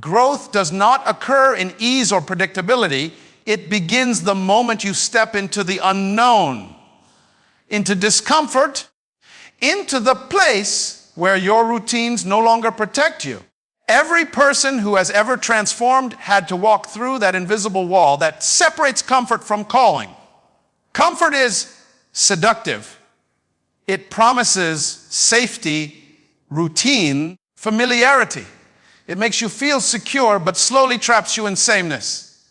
Growth does not occur in ease or predictability. It begins the moment you step into the unknown, into discomfort, into the place where your routines no longer protect you. Every person who has ever transformed had to walk through that invisible wall that separates comfort from calling. Comfort is seductive. It promises safety, routine, familiarity. It makes you feel secure, but slowly traps you in sameness.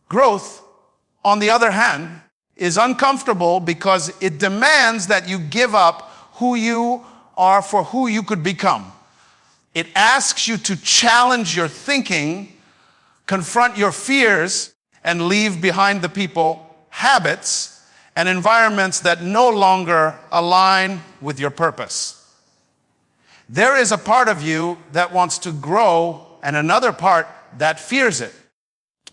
Growth, on the other hand, is uncomfortable because it demands that you give up who you are for who you could become. It asks you to challenge your thinking, confront your fears, and leave behind the people, habits, and environments that no longer align with your purpose. There is a part of you that wants to grow and another part that fears it.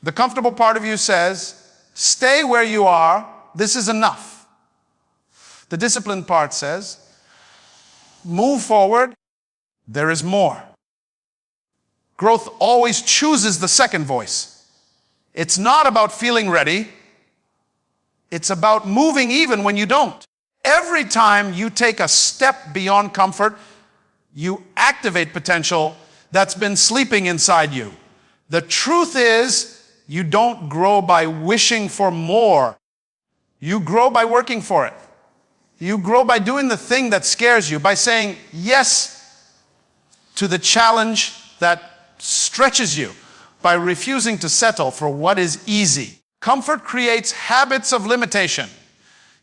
The comfortable part of you says, stay where you are, this is enough. The disciplined part says, move forward, there is more. Growth always chooses the second voice. It's not about feeling ready. It's about moving even when you don't. Every time you take a step beyond comfort, you activate potential that's been sleeping inside you. The truth is, you don't grow by wishing for more. You grow by working for it. You grow by doing the thing that scares you, by saying yes to the challenge that stretches you, by refusing to settle for what is easy. Comfort creates habits of limitation.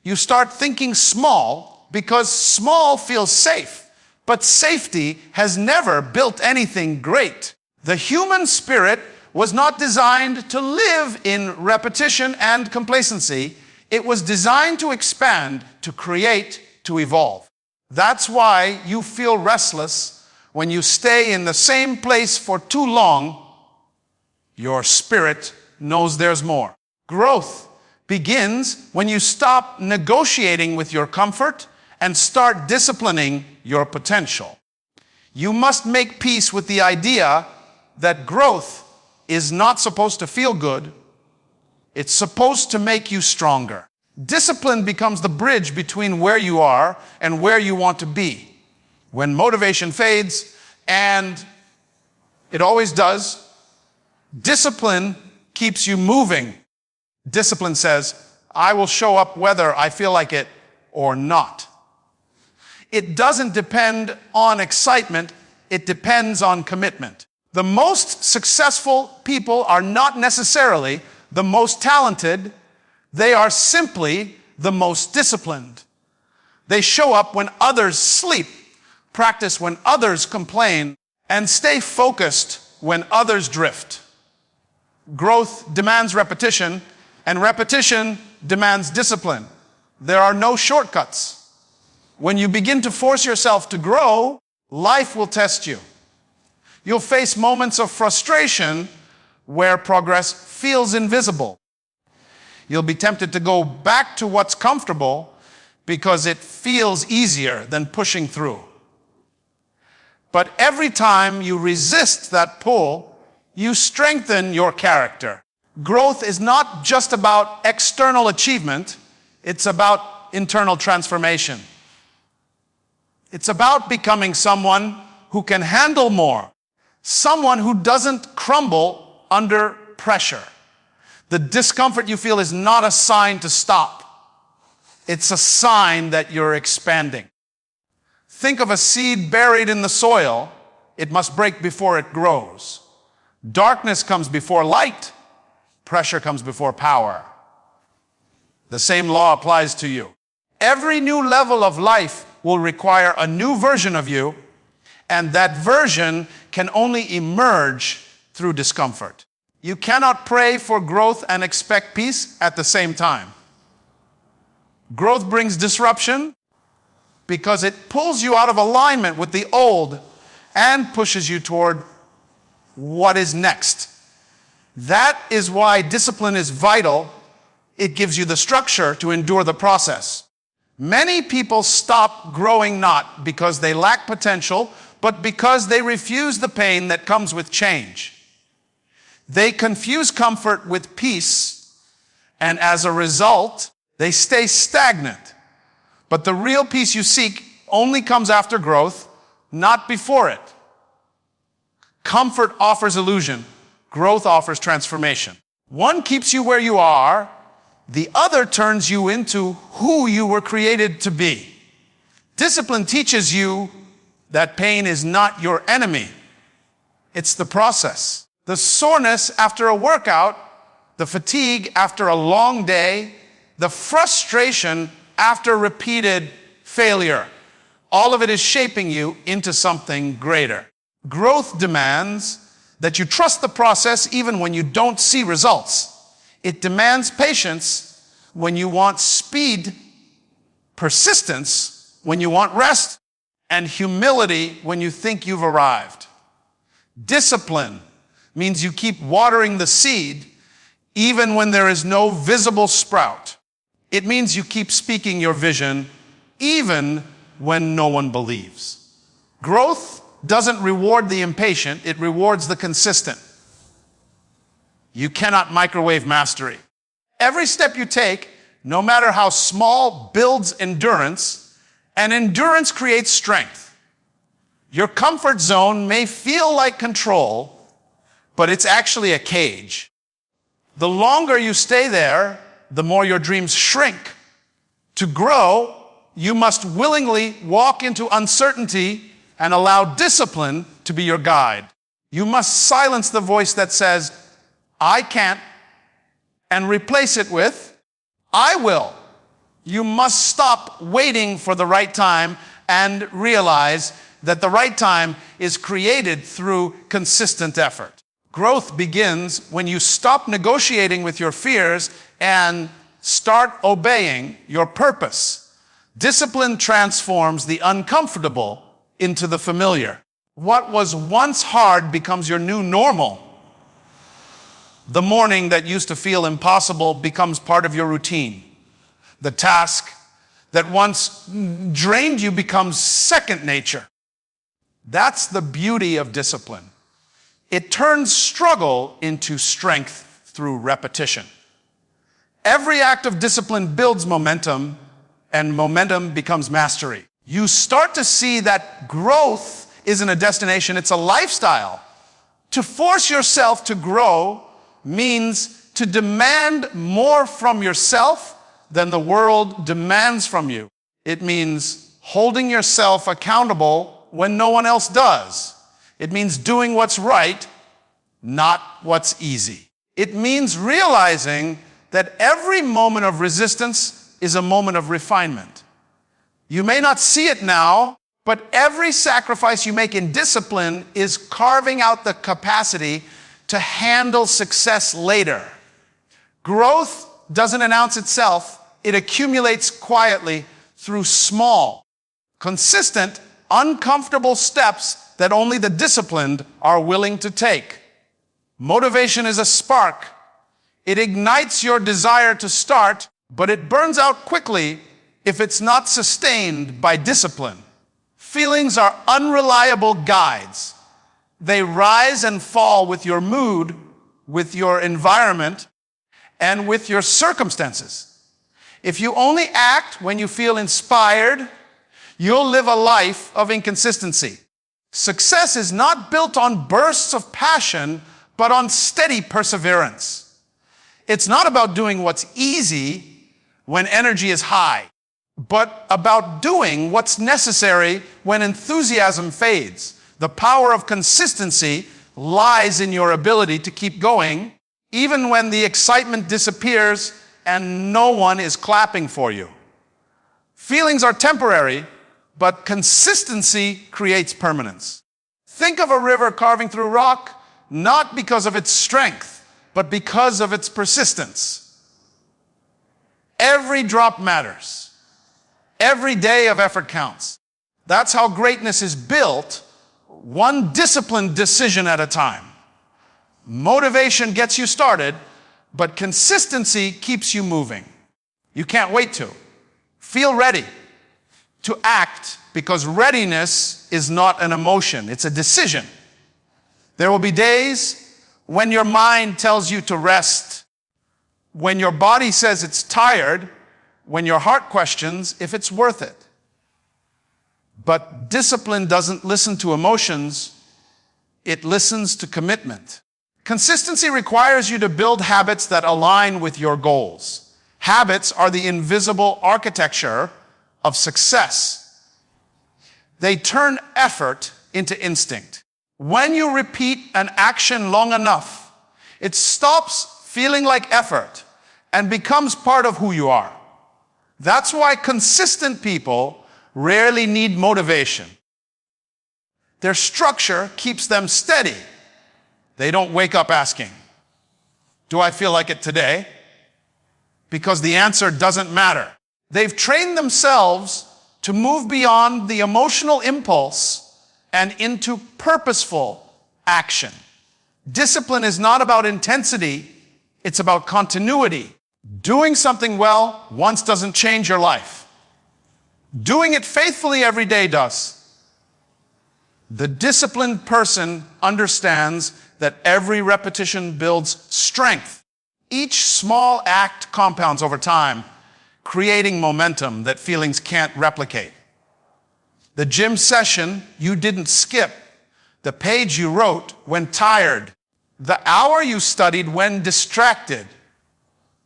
You start thinking small because small feels safe, but safety has never built anything great. The human spirit was not designed to live in repetition and complacency. It was designed to expand, to create, to evolve. That's why you feel restless when you stay in the same place for too long. Your spirit knows there's more. Growth begins when you stop negotiating with your comfort and start disciplining your potential. You must make peace with the idea that growth is not supposed to feel good. It's supposed to make you stronger. Discipline becomes the bridge between where you are and where you want to be. When motivation fades, and it always does, discipline keeps you moving. Discipline says, I will show up whether I feel like it or not. It doesn't depend on excitement, it depends on commitment. The most successful people are not necessarily the most talented, they are simply the most disciplined. They show up when others sleep, practice when others complain, and stay focused when others drift. Growth demands repetition, and repetition demands discipline. There are no shortcuts. When you begin to force yourself to grow, life will test you. You'll face moments of frustration where progress feels invisible. You'll be tempted to go back to what's comfortable because it feels easier than pushing through. But every time you resist that pull, you strengthen your character. Growth is not just about external achievement, it's about internal transformation. It's about becoming someone who can handle more, someone who doesn't crumble under pressure. The discomfort you feel is not a sign to stop. It's a sign that you're expanding. Think of a seed buried in the soil. It must break before it grows. Darkness comes before light. Pressure comes before power. The same law applies to you. Every new level of life will require a new version of you, and that version can only emerge through discomfort. You cannot pray for growth and expect peace at the same time. Growth brings disruption because it pulls you out of alignment with the old and pushes you toward what is next. That is why discipline is vital. It gives you the structure to endure the process. Many people stop growing not because they lack potential, but because they refuse the pain that comes with change. They confuse comfort with peace, and as a result, they stay stagnant. But the real peace you seek only comes after growth, not before it. Comfort offers illusion. Growth offers transformation. One keeps you where you are. The other turns you into who you were created to be. Discipline teaches you that pain is not your enemy. It's the process. The soreness after a workout, the fatigue after a long day, the frustration after repeated failure. All of it is shaping you into something greater. Growth demands that you trust the process even when you don't see results. It demands patience when you want speed, persistence when you want rest, and humility when you think you've arrived. Discipline means you keep watering the seed even when there is no visible sprout. It means you keep speaking your vision even when no one believes. Growth doesn't reward the impatient, it rewards the consistent. You cannot microwave mastery. Every step you take, no matter how small, builds endurance, and endurance creates strength. Your comfort zone may feel like control, but it's actually a cage. The longer you stay there, the more your dreams shrink. To grow, you must willingly walk into uncertainty and allow discipline to be your guide. You must silence the voice that says, "I can't," and replace it with, "I will." You must stop waiting for the right time and realize that the right time is created through consistent effort. Growth begins when you stop negotiating with your fears and start obeying your purpose. Discipline transforms the uncomfortable into the familiar. What was once hard becomes your new normal. The morning that used to feel impossible becomes part of your routine. The task that once drained you becomes second nature. That's the beauty of discipline. It turns struggle into strength through repetition. Every act of discipline builds momentum, and momentum becomes mastery. You start to see that growth isn't a destination, it's a lifestyle. To force yourself to grow means to demand more from yourself than the world demands from you. It means holding yourself accountable when no one else does. It means doing what's right, not what's easy. It means realizing that every moment of resistance is a moment of refinement. You may not see it now, but every sacrifice you make in discipline is carving out the capacity to handle success later. Growth doesn't announce itself, it accumulates quietly through small, consistent, uncomfortable steps that only the disciplined are willing to take. Motivation is a spark. It ignites your desire to start, but it burns out quickly if it's not sustained by discipline. Feelings are unreliable guides. They rise and fall with your mood, with your environment, and with your circumstances. If you only act when you feel inspired, you'll live a life of inconsistency. Success is not built on bursts of passion, but on steady perseverance. It's not about doing what's easy when energy is high, but about doing what's necessary when enthusiasm fades. The power of consistency lies in your ability to keep going, even when the excitement disappears and no one is clapping for you. Feelings are temporary, but consistency creates permanence. Think of a river carving through rock, not because of its strength, but because of its persistence. Every drop matters. Every day of effort counts. That's how greatness is built, one disciplined decision at a time. Motivation gets you started, but consistency keeps you moving. You can't wait to. Feel ready to act, because readiness is not an emotion, it's a decision. There will be days when your mind tells you to rest, when your body says it's tired, when your heart questions if it's worth it. But discipline doesn't listen to emotions, it listens to commitment. Consistency requires you to build habits that align with your goals. Habits are the invisible architecture of success. They turn effort into instinct. When you repeat an action long enough, it stops feeling like effort and becomes part of who you are. That's why consistent people rarely need motivation. Their structure keeps them steady. They don't wake up asking, "Do I feel like it today?" Because the answer doesn't matter. They've trained themselves to move beyond the emotional impulse and into purposeful action. Discipline is not about intensity, it's about continuity. Doing something well once doesn't change your life. Doing it faithfully every day does. The disciplined person understands that every repetition builds strength. Each small act compounds over time, creating momentum that feelings can't replicate. The gym session you didn't skip, the page you wrote when tired, the hour you studied when distracted.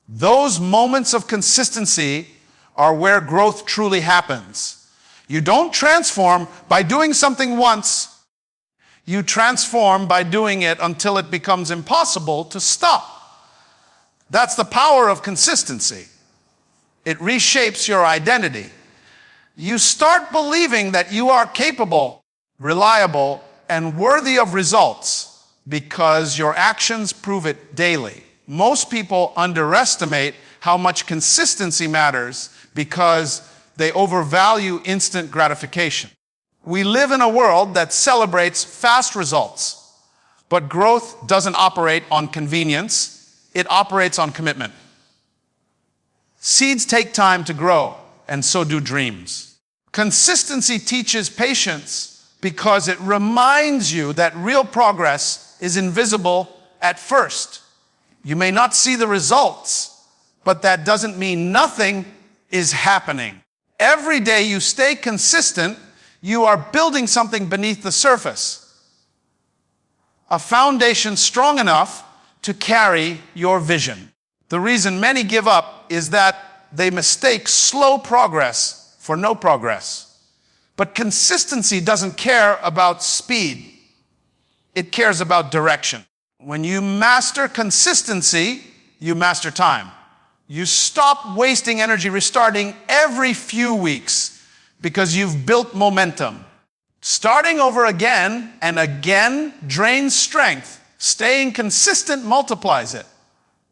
Those moments of consistency are where growth truly happens. You don't transform by doing something once. You transform by doing it until it becomes impossible to stop. That's the power of consistency. It reshapes your identity. You start believing that you are capable, reliable, and worthy of results because your actions prove it daily. Most people underestimate how much consistency matters because they overvalue instant gratification. We live in a world that celebrates fast results, but growth doesn't operate on convenience, it operates on commitment. Seeds take time to grow, and so do dreams. Consistency teaches patience because it reminds you that real progress is invisible at first. You may not see the results, but that doesn't mean nothing is happening. Every day you stay consistent, you are building something beneath the surface. A foundation strong enough to carry your vision. The reason many give up is that they mistake slow progress for no progress. But consistency doesn't care about speed. It cares about direction. When you master consistency, you master time. You stop wasting energy restarting every few weeks because you've built momentum. Starting over again and again drains strength. Staying consistent multiplies it.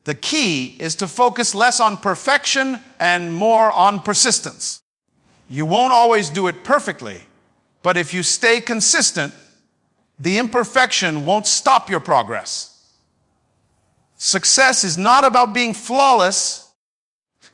The key is to focus less on perfection and more on persistence. You won't always do it perfectly, but if you stay consistent, the imperfection won't stop your progress. Success is not about being flawless,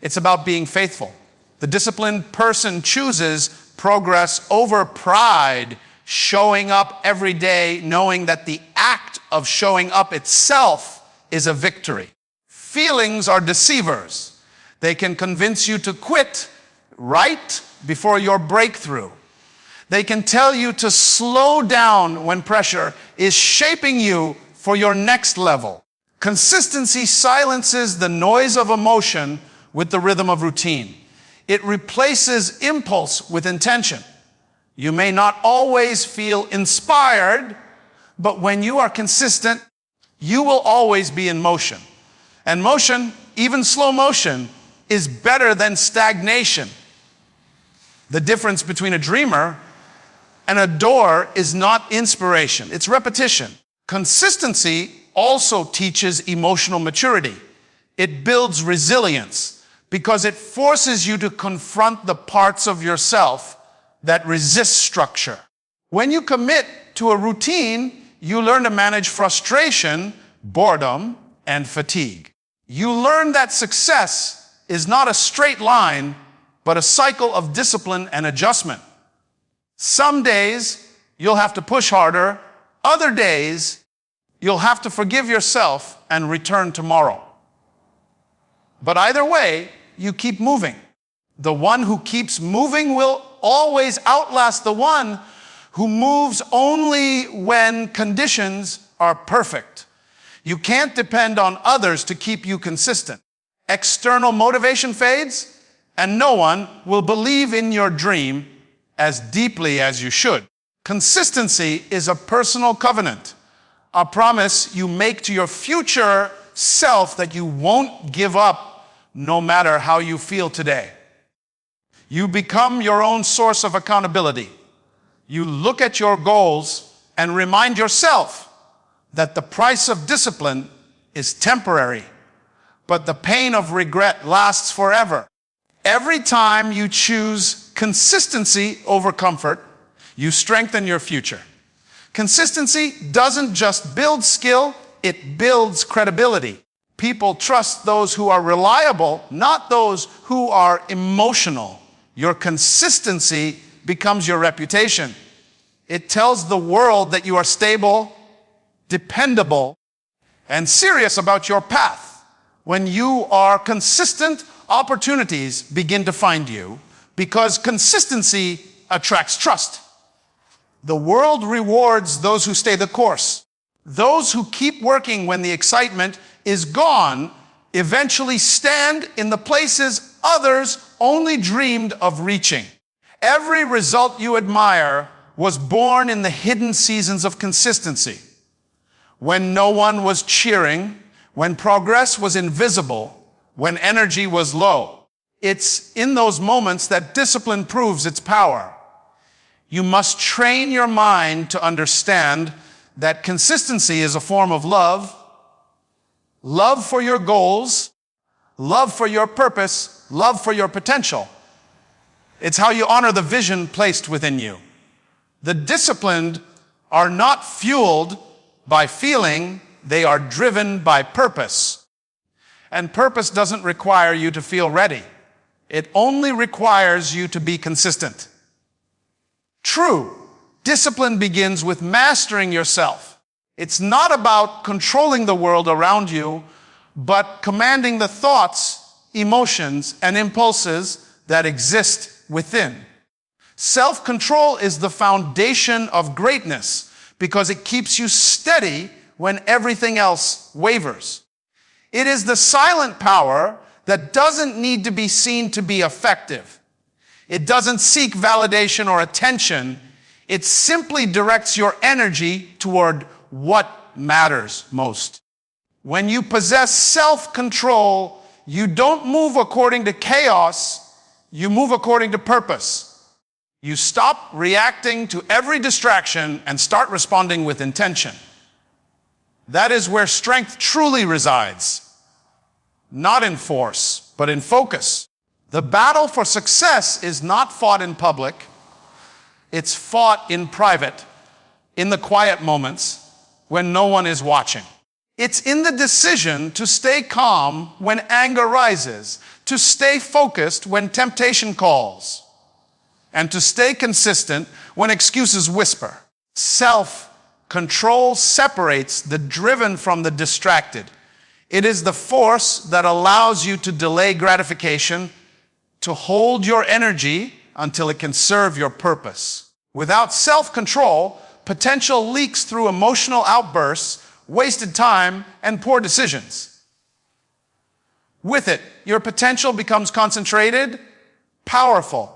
it's about being faithful. The disciplined person chooses progress over pride, showing up every day knowing that the act of showing up itself is a victory. Feelings are deceivers. They can convince you to quit right before your breakthrough. They can tell you to slow down when pressure is shaping you for your next level. Consistency silences the noise of emotion with the rhythm of routine. It replaces impulse with intention. You may not always feel inspired, but when you are consistent, you will always be in motion. And motion, even slow motion, is better than stagnation. The difference between a dreamer and a doer is not inspiration, it's repetition. Consistency also teaches emotional maturity. It builds resilience because it forces you to confront the parts of yourself that resist structure. When you commit to a routine, you learn to manage frustration, boredom, and fatigue. You learn that success is not a straight line, but a cycle of discipline and adjustment. Some days, you'll have to push harder. Other days, You'll have to forgive yourself and return tomorrow. But either way, you keep moving. The one who keeps moving will always outlast the one who moves only when conditions are perfect. You can't depend on others to keep you consistent. External motivation fades, and no one will believe in your dream as deeply as you should. Consistency is a personal covenant, a promise you make to your future self that you won't give up no matter how you feel today. You become your own source of accountability. You look at your goals and remind yourself that the price of discipline is temporary, but the pain of regret lasts forever. Every time you choose consistency over comfort, you strengthen your future. Consistency doesn't just build skill, it builds credibility. People trust those who are reliable, not those who are emotional. Your consistency becomes your reputation. It tells the world that you are stable, dependable, and serious about your path. When you are consistent, opportunities begin to find you because consistency attracts trust. The world rewards those who stay the course. Those who keep working when the excitement is gone eventually stand in the places others only dreamed of reaching. Every result you admire was born in the hidden seasons of consistency. When no one was cheering, when progress was invisible, when energy was low. It's in those moments that discipline proves its power. You must train your mind to understand that consistency is a form of love, love for your goals, love for your purpose, love for your potential. It's how you honor the vision placed within you. The disciplined are not fueled by feeling, they are driven by purpose. And purpose doesn't require you to feel ready. It only requires you to be consistent. True, discipline begins with mastering yourself. It's not about controlling the world around you, but commanding the thoughts, emotions, and impulses that exist within. Self-control is the foundation of greatness because it keeps you steady when everything else wavers. It is the silent power that doesn't need to be seen to be effective. It doesn't seek validation or attention. It simply directs your energy toward what matters most. When you possess self-control, you don't move according to chaos, you move according to purpose. You stop reacting to every distraction and start responding with intention. That is where strength truly resides. Not in force, but in focus. The battle for success is not fought in public. It's fought in private, in the quiet moments when no one is watching. It's in the decision to stay calm when anger rises, to stay focused when temptation calls, and to stay consistent when excuses whisper. Self-control separates the driven from the distracted. It is the force that allows you to delay gratification, to hold your energy until it can serve your purpose. Without self-control, potential leaks through emotional outbursts, wasted time, and poor decisions. With it, your potential becomes concentrated, powerful,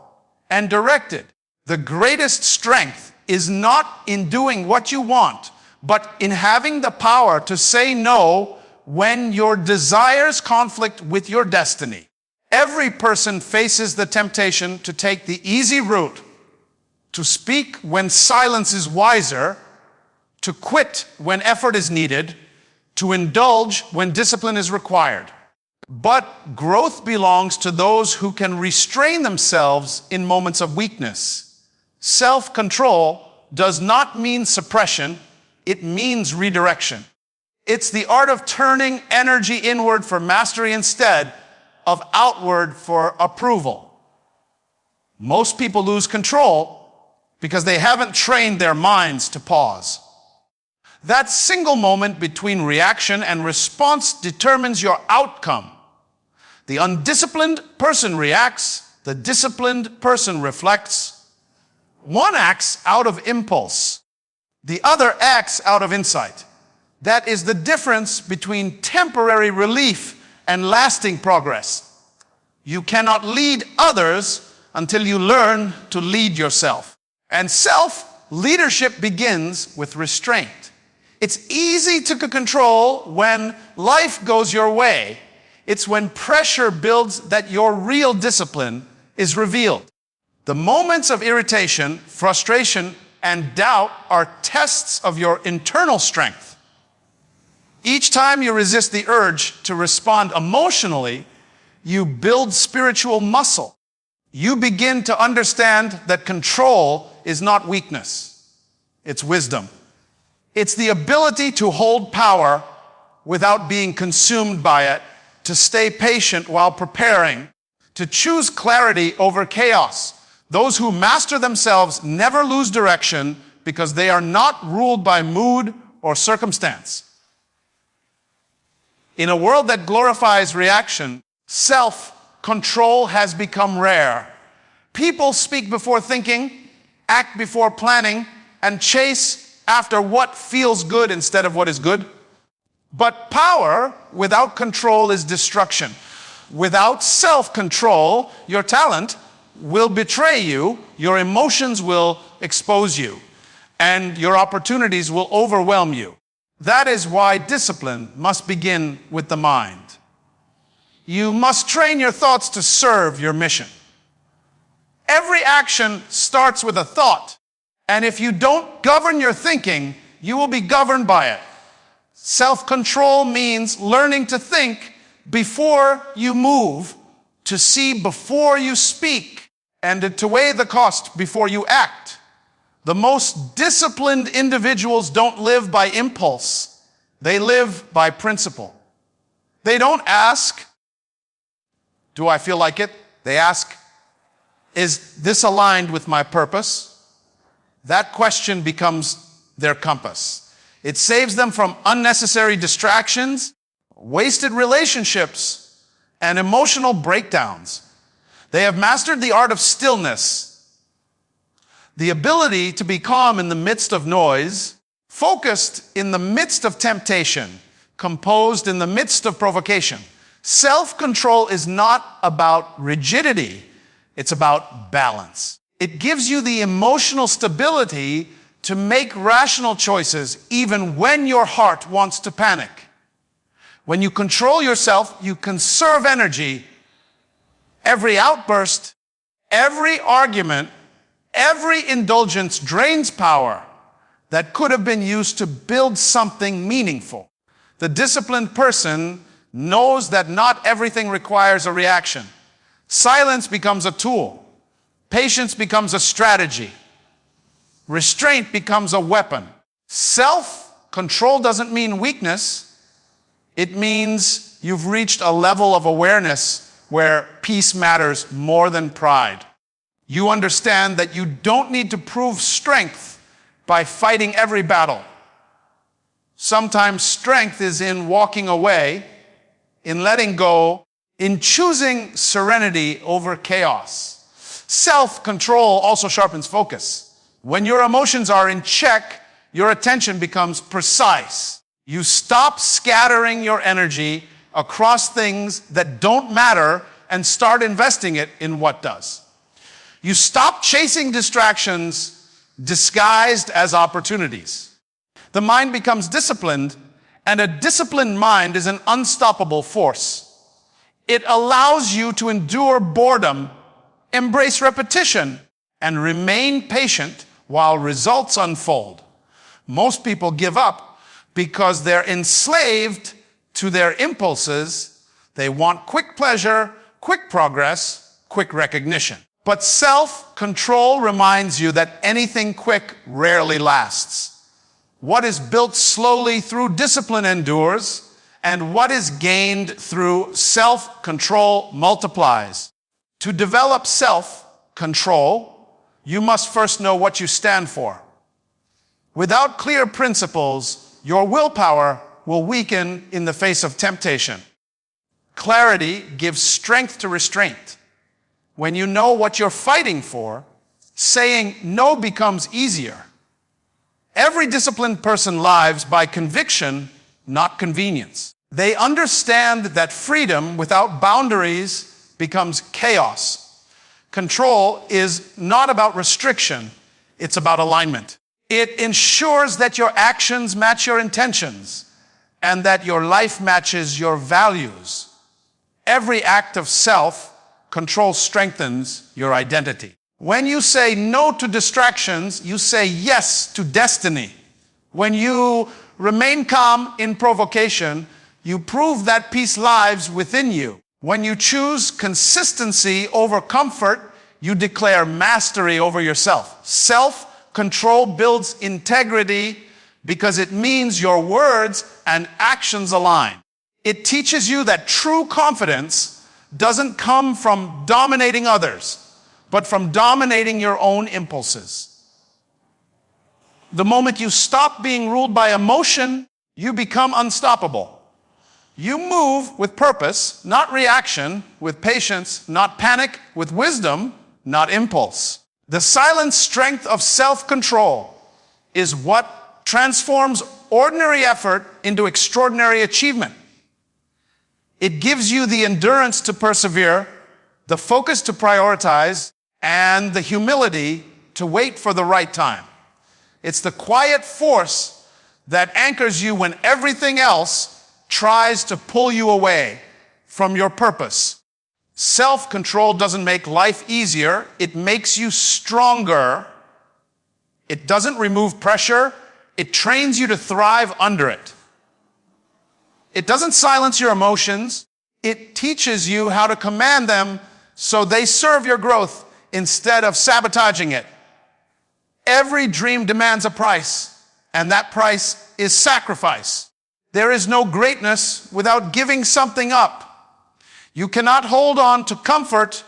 and directed. The greatest strength is not in doing what you want, but in having the power to say no when your desires conflict with your destiny. Every person faces the temptation to take the easy route, to speak when silence is wiser, to quit when effort is needed, to indulge when discipline is required. But growth belongs to those who can restrain themselves in moments of weakness. Self-control does not mean suppression, it means redirection. It's the art of turning energy inward for mastery instead of outward for approval. Most people lose control because they haven't trained their minds to pause. That single moment between reaction and response determines your outcome. The undisciplined person reacts, the disciplined person reflects. One acts out of impulse, the other acts out of insight. That is the difference between temporary relief and lasting progress. You cannot lead others until you learn to lead yourself. And self-leadership begins with restraint. It's easy to control when life goes your way. It's when pressure builds that your real discipline is revealed. The moments of irritation, frustration, and doubt are tests of your internal strength. Each time you resist the urge to respond emotionally, you build spiritual muscle. You begin to understand that control is not weakness, it's wisdom. It's the ability to hold power without being consumed by it, to stay patient while preparing, to choose clarity over chaos. Those who master themselves never lose direction because they are not ruled by mood or circumstance. In a world that glorifies reaction, self-control has become rare. People speak before thinking, act before planning, and chase after what feels good instead of what is good. But power without control is destruction. Without self-control, your talent will betray you, your emotions will expose you, and your opportunities will overwhelm you. That is why discipline must begin with the mind. You must train your thoughts to serve your mission. Every action starts with a thought, and if you don't govern your thinking, you will be governed by it. Self-control means learning to think before you move, to see before you speak, and to weigh the cost before you act. The most disciplined individuals don't live by impulse. They live by principle. They don't ask, do I feel like it? They ask, is this aligned with my purpose? That question becomes their compass. It saves them from unnecessary distractions, wasted relationships, and emotional breakdowns. They have mastered the art of stillness, the ability to be calm in the midst of noise, focused in the midst of temptation, composed in the midst of provocation. Self-control is not about rigidity, it's about balance. It gives you the emotional stability to make rational choices even when your heart wants to panic. When you control yourself, you conserve energy. Every outburst, every argument, every indulgence drains power that could have been used to build something meaningful. The disciplined person knows that not everything requires a reaction. Silence becomes a tool. Patience becomes a strategy. Restraint becomes a weapon. Self-control doesn't mean weakness. It means you've reached a level of awareness where peace matters more than pride. You understand that you don't need to prove strength by fighting every battle. Sometimes strength is in walking away, in letting go, in choosing serenity over chaos. Self-control also sharpens focus. When your emotions are in check, your attention becomes precise. You stop scattering your energy across things that don't matter and start investing it in what does. You stop chasing distractions disguised as opportunities. The mind becomes disciplined, and a disciplined mind is an unstoppable force. It allows you to endure boredom, embrace repetition, and remain patient while results unfold. Most people give up because they're enslaved to their impulses. They want quick pleasure, quick progress, quick recognition. But self-control reminds you that anything quick rarely lasts. What is built slowly through discipline endures, and what is gained through self-control multiplies. To develop self-control, you must first know what you stand for. Without clear principles, Your willpower will weaken in the face of temptation. Clarity gives strength to restraint. When you know what you're fighting for, saying no becomes easier. Every disciplined person lives by conviction, not convenience. They understand that freedom without boundaries becomes chaos. Control is not about restriction, it's about alignment. It ensures that your actions match your intentions and that your life matches your values. Every act of self-control strengthens your identity. When you say no to distractions, you say yes to destiny. When you remain calm in provocation, you prove that peace lives within you. When you choose consistency over comfort, you declare mastery over yourself. Self-control builds integrity because it means your words and actions align. It teaches you that true confidence doesn't come from dominating others, but from dominating your own impulses. The moment you stop being ruled by emotion, you become unstoppable. You move with purpose, not reaction, with patience, not panic, with wisdom, not impulse. The silent strength of self-control is what transforms ordinary effort into extraordinary achievement. It gives you the endurance to persevere, the focus to prioritize, and the humility to wait for the right time. It's the quiet force that anchors you when everything else tries to pull you away from your purpose. Self-control doesn't make life easier, it makes you stronger. It doesn't remove pressure, it trains you to thrive under it. It doesn't silence your emotions, it teaches you how to command them so they serve your growth instead of sabotaging it. Every dream demands a price, and that price is sacrifice. There is no greatness without giving something up. You cannot hold on to comfort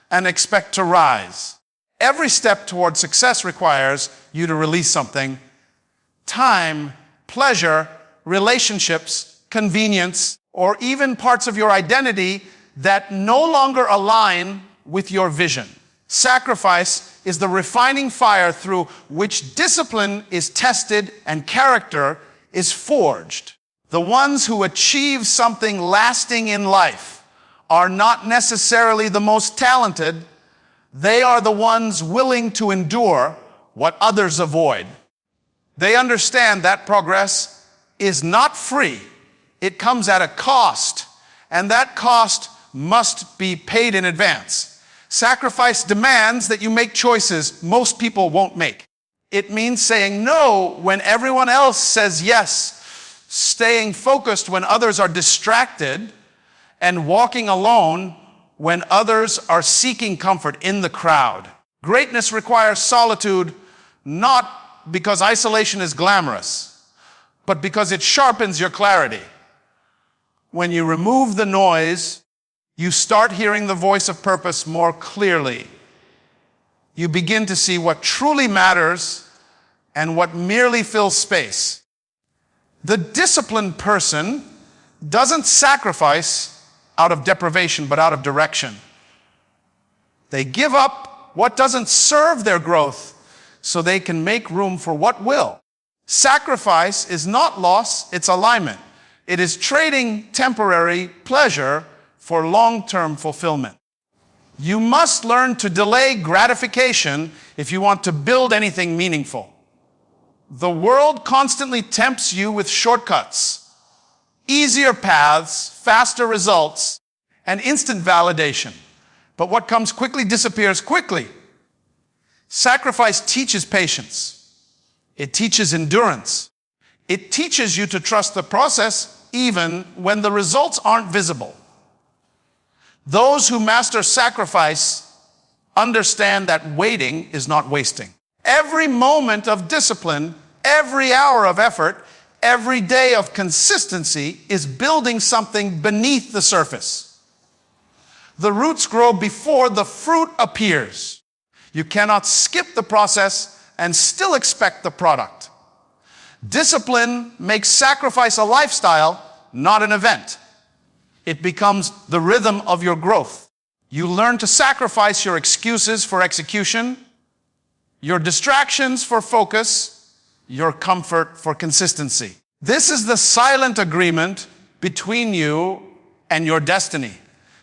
and expect to rise. Every step toward success requires you to release something. Time, pleasure, relationships, convenience, or even parts of your identity that no longer align with your vision. Sacrifice is the refining fire through which discipline is tested and character is forged. The ones who achieve something lasting in life are not necessarily the most talented. They are the ones willing to endure what others avoid. They understand that progress is not free. It comes at a cost, and that cost must be paid in advance. Sacrifice demands that you make choices most people won't make. It means saying no when everyone else says yes, staying focused when others are distracted, and walking alone when others are seeking comfort in the crowd. Greatness requires solitude, not because isolation is glamorous, but because it sharpens your clarity. When you remove the noise, you start hearing the voice of purpose more clearly. You begin to see what truly matters and what merely fills space. The disciplined person doesn't sacrifice out of deprivation, but out of direction. They give up what doesn't serve their growth so they can make room for what will. Sacrifice is not loss, it's alignment. It is trading temporary pleasure for long-term fulfillment. You must learn to delay gratification if you want to build anything meaningful. The world constantly tempts you with shortcuts, easier paths, faster results, and instant validation. But what comes quickly disappears quickly. Sacrifice teaches patience. It teaches endurance. It teaches you to trust the process even when the results aren't visible. Those who master sacrifice understand that waiting is not wasting. Every moment of discipline, every hour of effort, every day of consistency is building something beneath the surface. The roots grow before the fruit appears. You cannot skip the process and still expect the product. Discipline makes sacrifice a lifestyle, not an event. It becomes the rhythm of your growth. You learn to sacrifice your excuses for execution, your distractions for focus, your comfort for consistency. This is the silent agreement between you and your destiny,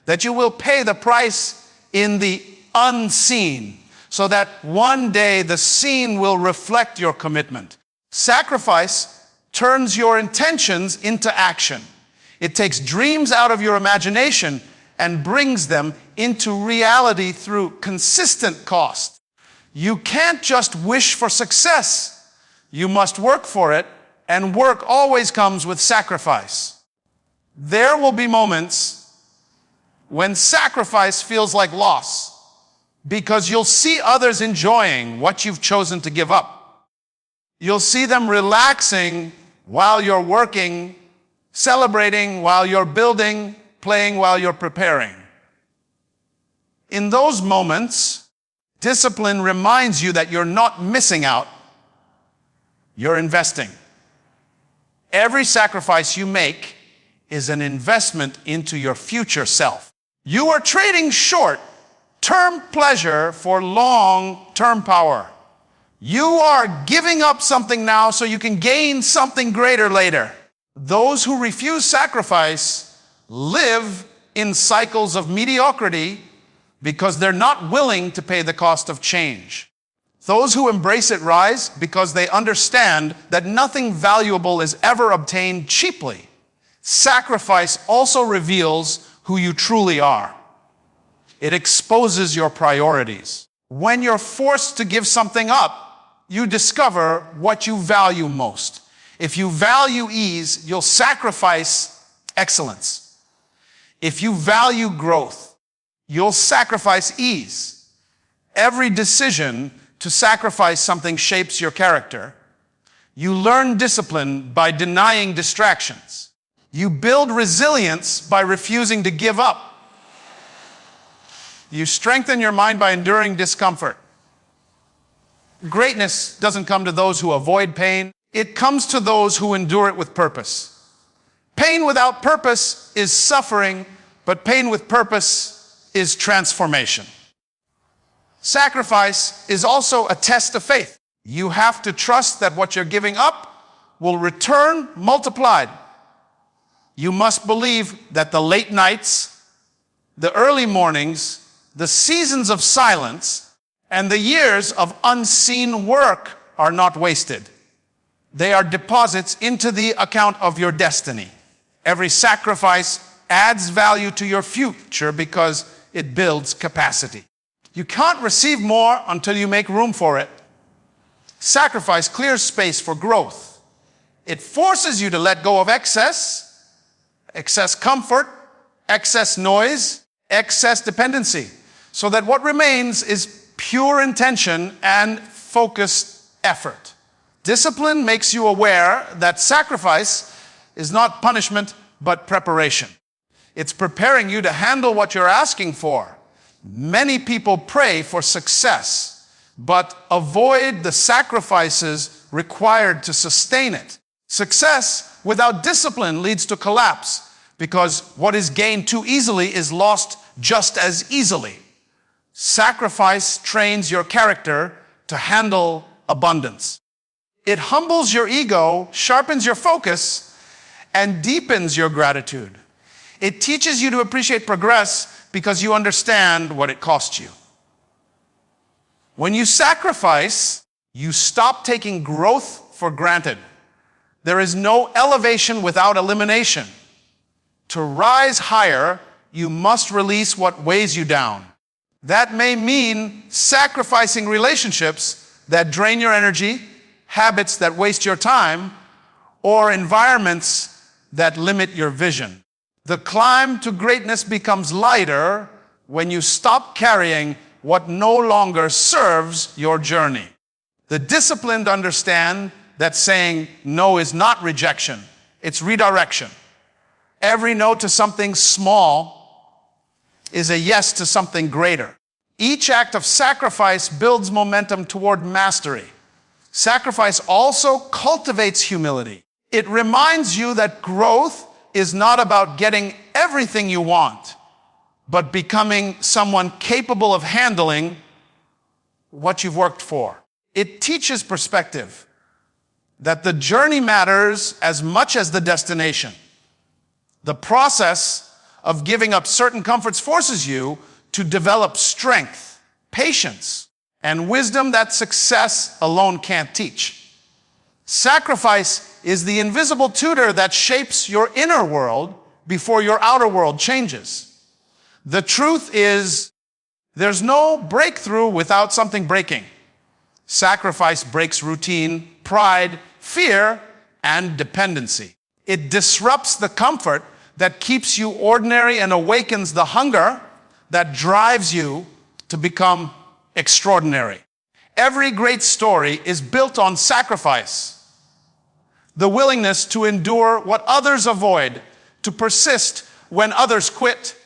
that you will pay the price in the unseen, so that one day the seen will reflect your commitment. Sacrifice turns your intentions into action. It takes dreams out of your imagination and brings them into reality through consistent cost. You can't just wish for success. You must work for it, and work always comes with sacrifice. There will be moments when sacrifice feels like loss, because you'll see others enjoying what you've chosen to give up. You'll see them relaxing while you're working, celebrating while you're building, playing while you're preparing. In those moments, discipline reminds you that you're not missing out, you're investing. Every sacrifice you make is an investment into your future self. You are trading short-term pleasure for long-term power. You are giving up something now so you can gain something greater later. Those who refuse sacrifice live in cycles of mediocrity because they're not willing to pay the cost of change. Those who embrace it rise because they understand that nothing valuable is ever obtained cheaply. Sacrifice also reveals who you truly are. It exposes your priorities. When you're forced to give something up, you discover what you value most. If you value ease, you'll sacrifice excellence. If you value growth, you'll sacrifice ease. Every decision to sacrifice something shapes your character. You learn discipline by denying distractions. You build resilience by refusing to give up. You strengthen your mind by enduring discomfort. Greatness doesn't come to those who avoid pain. It comes to those who endure it with purpose. Pain without purpose is suffering, but pain with purpose is transformation. Sacrifice is also a test of faith. You have to trust that what you're giving up will return multiplied. You must believe that the late nights, the early mornings, the seasons of silence, and the years of unseen work are not wasted. They are deposits into the account of your destiny. Every sacrifice adds value to your future because it builds capacity. You can't receive more until you make room for it. Sacrifice clears space for growth. It forces you to let go of excess comfort, excess noise, excess dependency, so that what remains is pure intention and focused effort. Discipline makes you aware that sacrifice is not punishment, but preparation. It's preparing you to handle what you're asking for. Many people pray for success, but avoid the sacrifices required to sustain it. Success without discipline leads to collapse, because what is gained too easily is lost just as easily. Sacrifice trains your character to handle abundance. It humbles your ego, sharpens your focus, and deepens your gratitude. It teaches you to appreciate progress because you understand what it cost you. When you sacrifice, you stop taking growth for granted. There is no elevation without elimination. To rise higher, you must release what weighs you down. That may mean sacrificing relationships that drain your energy, habits that waste your time, or environments that limit your vision. The climb to greatness becomes lighter when you stop carrying what no longer serves your journey. The disciplined understand that saying no is not rejection, it's redirection. Every no to something small is a yes to something greater. Each act of sacrifice builds momentum toward mastery. Sacrifice also cultivates humility. It reminds you that growth is not about getting everything you want, but becoming someone capable of handling what you've worked for. It teaches perspective, that the journey matters as much as the destination. The process of giving up certain comforts forces you to develop strength, patience, and wisdom that success alone can't teach. Sacrifice is the invisible tutor that shapes your inner world before your outer world changes. The truth is, there's no breakthrough without something breaking. Sacrifice breaks routine, pride, fear, and dependency. It disrupts the comfort that keeps you ordinary and awakens the hunger that drives you to become extraordinary. Every great story is built on sacrifice. The willingness to endure what others avoid, to persist when others quit,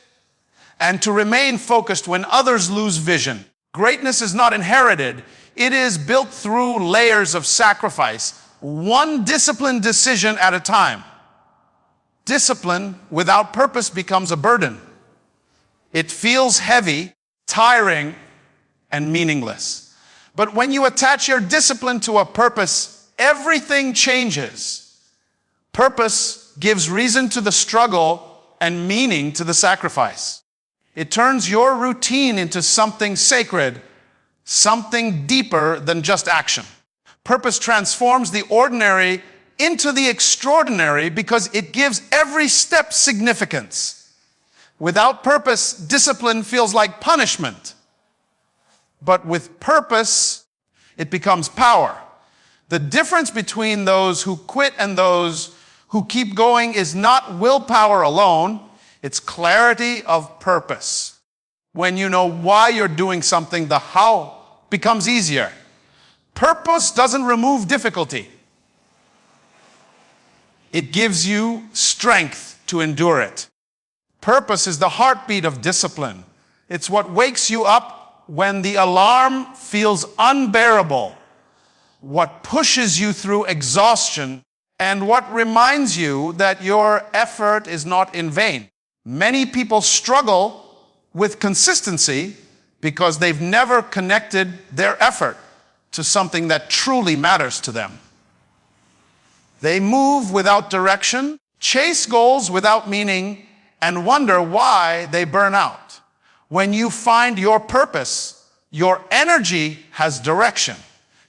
and to remain focused when others lose vision. Greatness is not inherited. It is built through layers of sacrifice, one disciplined decision at a time. Discipline without purpose becomes a burden. It feels heavy, tiring, and meaningless. But when you attach your discipline to a purpose, everything changes. Purpose gives reason to the struggle and meaning to the sacrifice. It turns your routine into something sacred, something deeper than just action. Purpose transforms the ordinary into the extraordinary because it gives every step significance. Without purpose, discipline feels like punishment. But with purpose, it becomes power. The difference between those who quit and those who keep going is not willpower alone, it's clarity of purpose. When you know why you're doing something, the how becomes easier. Purpose doesn't remove difficulty. It gives you strength to endure it. Purpose is the heartbeat of discipline. It's what wakes you up when the alarm feels unbearable, what pushes you through exhaustion, and what reminds you that your effort is not in vain. Many people struggle with consistency because they've never connected their effort to something that truly matters to them. They move without direction, chase goals without meaning, and wonder why they burn out. When you find your purpose, your energy has direction.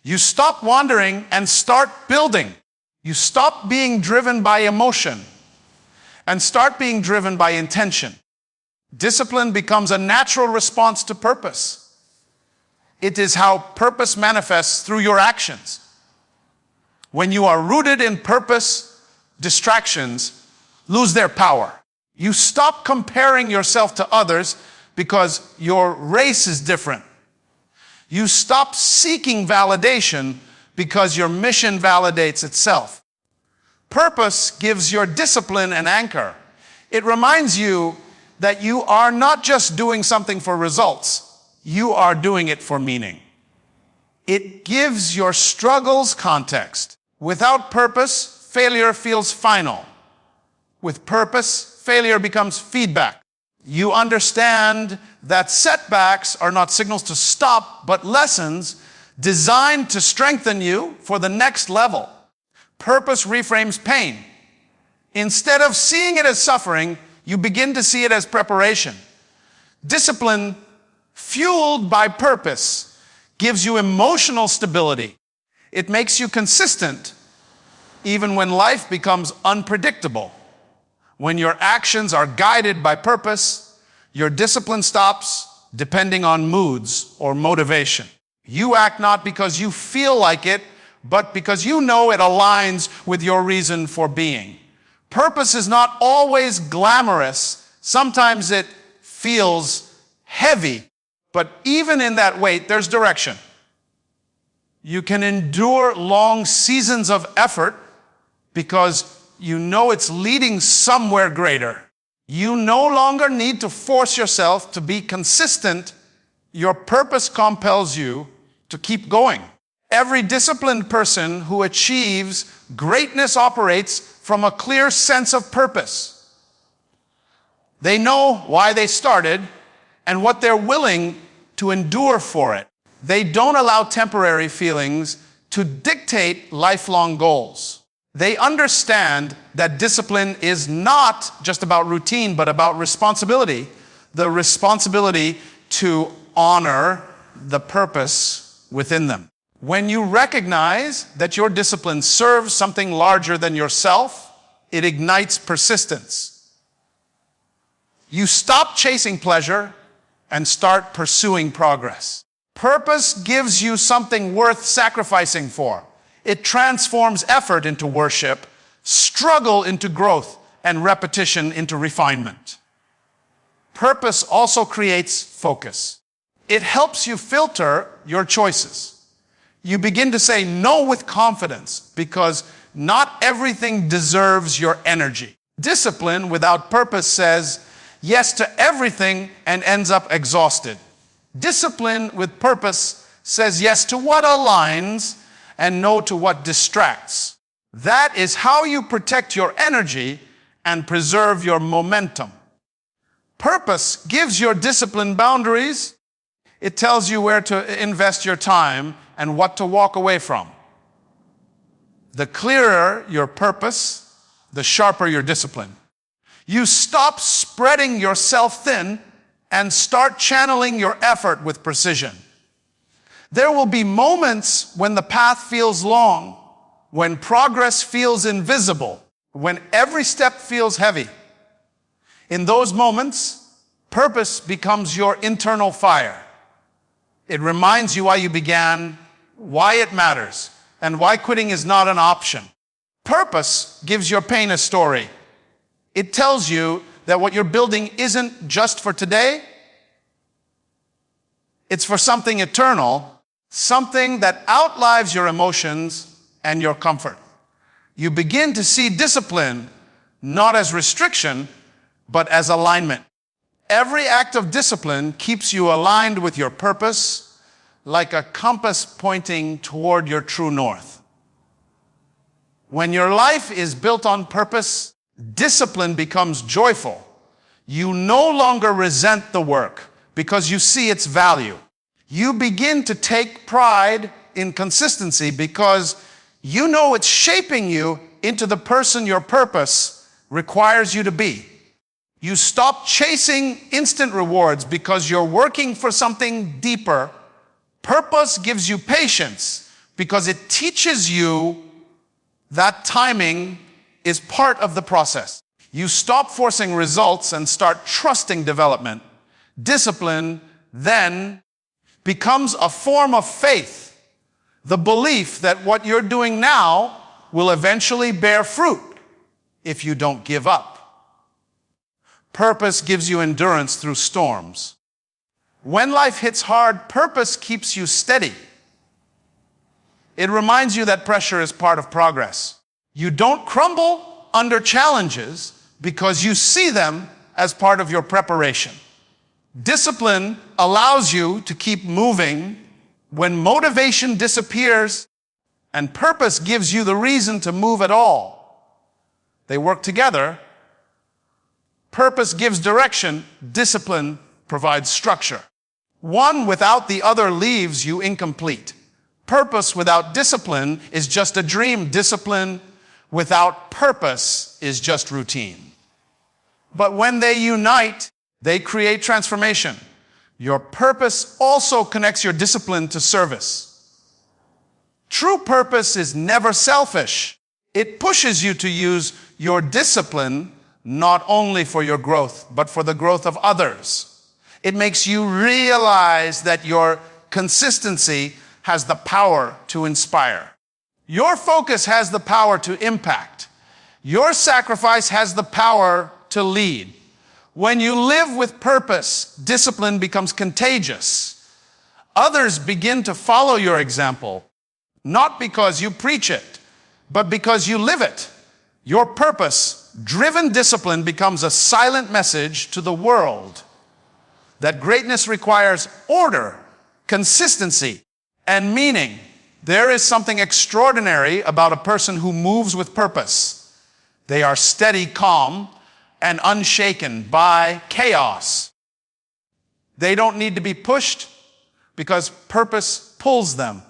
You stop wandering and start building. You stop being driven by emotion and start being driven by intention. Discipline becomes a natural response to purpose. It is how purpose manifests through your actions. When you are rooted in purpose, distractions lose their power. You stop comparing yourself to others because your race is different. You stop seeking validation because your mission validates itself. Purpose gives your discipline an anchor. It reminds you that you are not just doing something for results, you are doing it for meaning. It gives your struggles context. Without purpose, failure feels final. With purpose, failure becomes feedback. You understand that setbacks are not signals to stop, but lessons designed to strengthen you for the next level. Purpose reframes pain. Instead of seeing it as suffering, you begin to see it as preparation. Discipline, fueled by purpose, gives you emotional stability. It makes you consistent, even when life becomes unpredictable. When your actions are guided by purpose, your discipline stops depending on moods or motivation. You act not because you feel like it, but because you know it aligns with your reason for being. Purpose is not always glamorous. Sometimes it feels heavy, but even in that weight, there's direction. You can endure long seasons of effort because you know it's leading somewhere greater. You no longer need to force yourself to be consistent. Your purpose compels you to keep going. Every disciplined person who achieves greatness operates from a clear sense of purpose. They know why they started and what they're willing to endure for it. They don't allow temporary feelings to dictate lifelong goals. They understand that discipline is not just about routine, but about responsibility. The responsibility to honor the purpose within them. When you recognize that your discipline serves something larger than yourself, it ignites persistence. You stop chasing pleasure and start pursuing progress. Purpose gives you something worth sacrificing for. It transforms effort into worship, struggle into growth, and repetition into refinement. Purpose also creates focus. It helps you filter your choices. You begin to say no with confidence because not everything deserves your energy. Discipline without purpose says yes to everything and ends up exhausted. Discipline with purpose says yes to what aligns and no to what distracts. That is how you protect your energy and preserve your momentum. Purpose gives your discipline boundaries. It tells you where to invest your time and what to walk away from. The clearer your purpose, the sharper your discipline. You stop spreading yourself thin and start channeling your effort with precision. There will be moments when the path feels long, when progress feels invisible, when every step feels heavy. In those moments, purpose becomes your internal fire. It reminds you why you began, why it matters, and why quitting is not an option. Purpose gives your pain a story. It tells you that what you're building isn't just for today, it's for something eternal, something that outlives your emotions and your comfort. You begin to see discipline not as restriction, but as alignment. Every act of discipline keeps you aligned with your purpose, like a compass pointing toward your true north. When your life is built on purpose, discipline becomes joyful. You no longer resent the work because you see its value. You begin to take pride in consistency because you know it's shaping you into the person your purpose requires you to be. You stop chasing instant rewards because you're working for something deeper. Purpose gives you patience because it teaches you that timing is part of the process. You stop forcing results and start trusting development. Discipline then becomes a form of faith, the belief that what you're doing now will eventually bear fruit if you don't give up. Purpose gives you endurance through storms. When life hits hard, purpose keeps you steady. It reminds you that pressure is part of progress. You don't crumble under challenges because you see them as part of your preparation. Discipline allows you to keep moving when motivation disappears, and purpose gives you the reason to move at all. They work together. Purpose gives direction. Discipline provides structure. One without the other leaves you incomplete. Purpose without discipline is just a dream. Discipline without purpose is just routine. But when they unite, they create transformation. Your purpose also connects your discipline to service. True purpose is never selfish. It pushes you to use your discipline not only for your growth, but for the growth of others. It makes you realize that your consistency has the power to inspire. Your focus has the power to impact. Your sacrifice has the power to lead. When you live with purpose, discipline becomes contagious. Others begin to follow your example, not because you preach it, but because you live it. Your purpose-driven discipline becomes a silent message to the world that greatness requires order, consistency, and meaning. There is something extraordinary about a person who moves with purpose. They are steady, calm, and unshaken by chaos. They don't need to be pushed because purpose pulls them.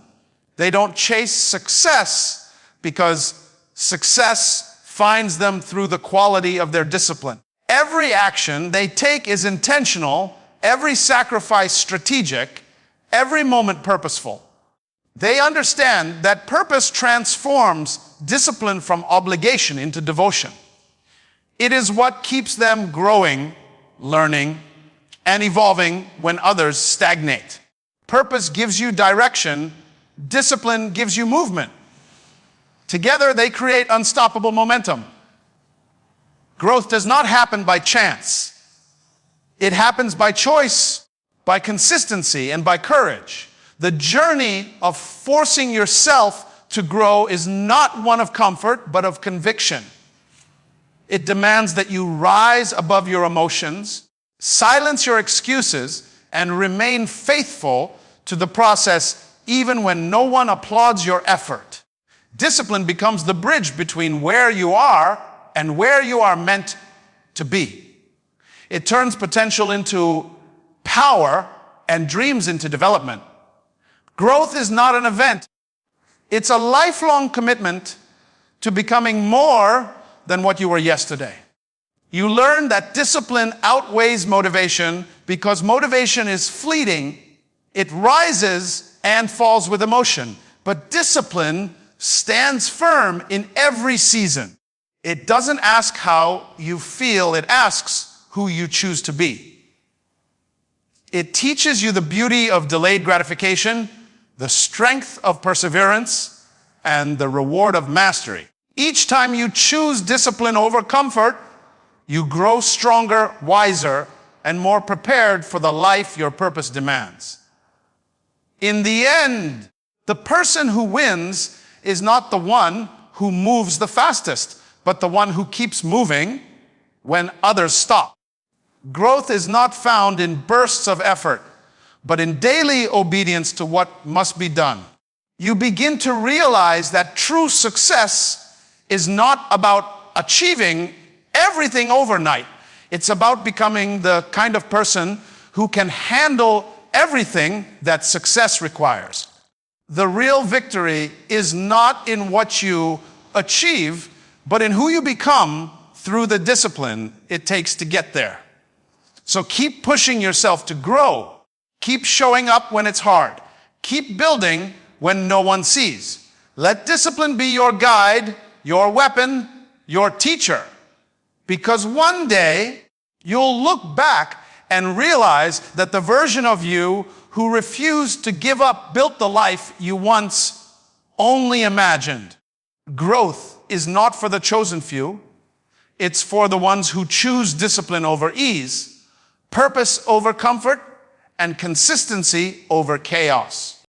They don't chase success because success finds them through the quality of their discipline. Every action they take is intentional, every sacrifice strategic, every moment purposeful. They understand that purpose transforms discipline from obligation into devotion. It is what keeps them growing, learning, and evolving when others stagnate. Purpose gives you direction, discipline gives you movement. Together, they create unstoppable momentum. Growth does not happen by chance. It happens by choice, by consistency, and by courage. The journey of forcing yourself to grow is not one of comfort, but of conviction. It demands that you rise above your emotions, silence your excuses, and remain faithful to the process even when no one applauds your effort. Discipline becomes the bridge between where you are and where you are meant to be. It turns potential into power and dreams into development. Growth is not an event. It's a lifelong commitment to becoming more than what you were yesterday. You learn that discipline outweighs motivation because motivation is fleeting. It rises and falls with emotion. But discipline stands firm in every season. It doesn't ask how you feel, it asks who you choose to be. It teaches you the beauty of delayed gratification, the strength of perseverance, and the reward of mastery. Each time you choose discipline over comfort, you grow stronger, wiser, and more prepared for the life your purpose demands. In the end, the person who wins is not the one who moves the fastest, but the one who keeps moving when others stop. Growth is not found in bursts of effort, but in daily obedience to what must be done. You begin to realize that true success is not about achieving everything overnight. It's about becoming the kind of person who can handle everything that success requires. The real victory is not in what you achieve, but in who you become through the discipline it takes to get there. So keep pushing yourself to grow. Keep showing up when it's hard. Keep building when no one sees. Let discipline be your guide, your weapon, your teacher. Because one day, you'll look back and realize that the version of you who refused to give up built the life you once only imagined. Growth is not for the chosen few. It's for the ones who choose discipline over ease, purpose over comfort, and consistency over chaos.